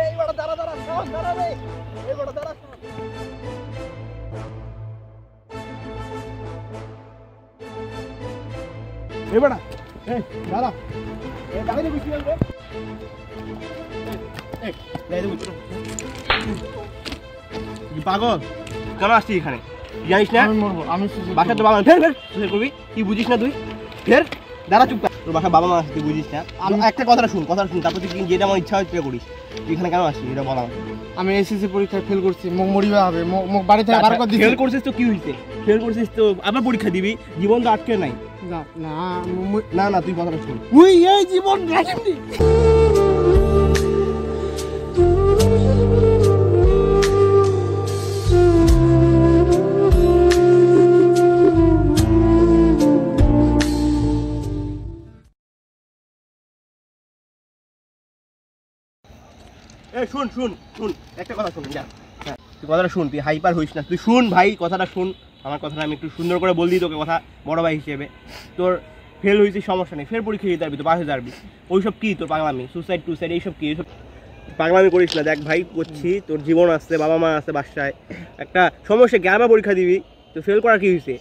এই বড় দাঁড়া দাঁড়া সাহস দাঁড়া রে, এই বড় দাঁড়া। এই বড় এই দাঁড়া, এই দাঁড়া রে, বুঝি রে। এই এই বুঝি কি পাগল কেন আসছিস এখানে? জানিস না আমি মরবো, আমি বাসা তো বাবা ফের ফের তুই করবি, কি বুঝিস না তুই? ফের দাঁড়া, চুপ কর। তোর বাসা বাবা মা আছে, তুই বুঝিস না। আমি একটা কথাটা শুন, তারপর তুই যেটা আমার ইচ্ছা হয় তুই করিস। তুই এখানে কেন আসছিস এটা বল আমাকে। আমি এসএসসি পরীক্ষায় ফেল করছি, মুখ মরিবা হবে, মুখ বাড়ি থেকে বার করে দিছি। ফেল করছিস তো কি হইছে? ফেল করছিস তো আবার পরীক্ষা দিবি, জীবন তো আটকে নাই। না না না না তুই কথাটা শুন। মুই এই জীবন রাখিনি। এই শুন শুন শুন, একটা কথা শুন, যা হ্যাঁ তুই কথাটা শুন, তুই হাইপার হইস না, তুই শুন ভাই কথাটা শুন। আমার কথাটা আমি একটু সুন্দর করে বলদি তোকে, কথা বড় ভাই হিসেবে। তোর ফেল হয়েছিস সমস্যা নেই, ফের পরীক্ষা দিতে পারবি, তো পাশে যাবি। ওইসব কি তোর পাগলামি, সুসাইড টুসাইড এইসব কি? এইসব পাগলামি করিস না। দেখ ভাই করছি, তোর জীবন আসছে, বাবা মা আছে বাসায়, একটা সমস্যা গ্রামে পরীক্ষা দিবি, তো ফেল করা কি হয়েছে?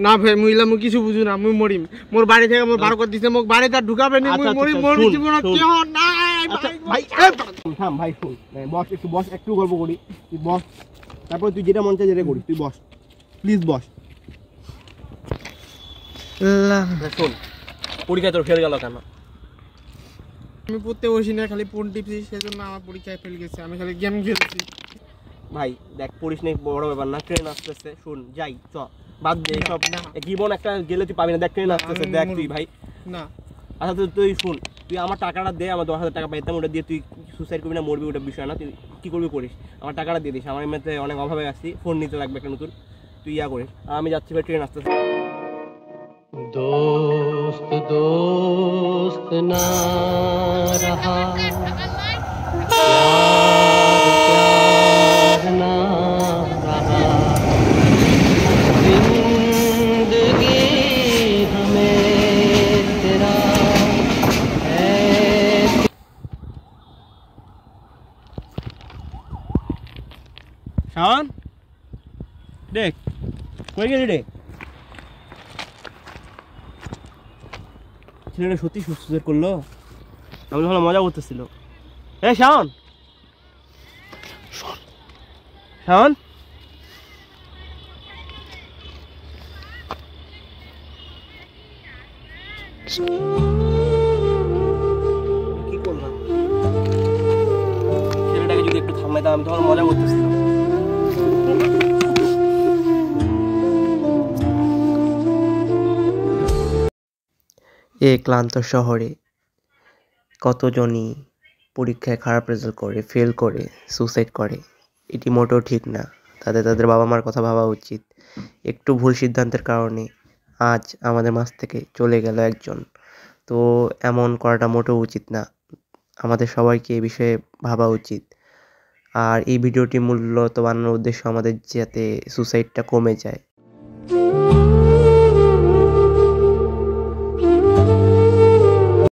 না ভাই মুইলা মুই কিছু বুঝু না, মুই মরিম। মোর বাড়ি থেকে মোর বার করে দিছে, মুখ বাড়ি তার ঢুকাবে নি, মুই মরি মোর জীবন কি হয় নাই ভাই। থাম ভাই শুন, বস একটু, বস একটু গল্প করি, তুই বস, তারপর তুই যেটা মন চায় যেটা করিস, তুই বস প্লিজ বস। শোন, পরীক্ষায় তোর ফেল গেল কেন? আমি পড়তে বসি না, খালি ফোন টিপছি, সেজন্য আমার পরীক্ষায় ফেল গেছে। আমি খালি গেম খেলছি। ভাই দেখ পড়িস না, বড় ব্যাপার না, ট্রেন আসতেছে, শুন যাই চ, বাদ দে সব, জীবন একটা গেলে তুই পাবি না। দেখ ট্রেন আসতেছে, দেখ তুই ভাই না। আচ্ছা তুই শুন, তুই আমার টাকাটা দে, আমার 10,000 টাকা পাইতাম, ওটা দিয়ে তুই সুসাইড করবি না মরবি ওটা বিষয় না, তুই কী করবি করিস, আমার টাকাটা দিয়ে দিস। আমার এমনিতে অনেক অভাবে আসছি, ফোন নিতে লাগবে একটা নতুন, তুই ইয়া করিস। আর আমি যাচ্ছি ভাই, ট্রেন আসতেছে। दोस्त दोस्त ना रहा, प्यार प्यार ना रहा, जिंदगी हमें तेरा है। শাওন দেখ কই গেলি রে? ছেলেটা সত্যি সুসাইড করলো? আমি তো ভালো মজা করতেছিল। এ শাওন, শাওন কি করলাম? ছেলেটাকে যদি একটু থামাইতাম, আমি তখন মজা করতেছিলাম। এ ক্লান্ত শহরে কতজনই পরীক্ষায় খারাপ রেজাল্ট করে, ফেল করে, সুসাইড করে। এটি মোটেও ঠিক না। তাদের বাবা মার কথা ভাবা উচিত। একটু ভুল সিদ্ধান্তের কারণে আজ আমাদের মাঝ থেকে চলে গেল একজন। তো এমন করাটা মোটেও উচিত না। আমাদের সবাইকে এ বিষয়ে ভাবা উচিত। আর এই ভিডিওটি মূলত বানানোর উদ্দেশ্য আমাদের যাতে সুসাইডটা কমে যায়।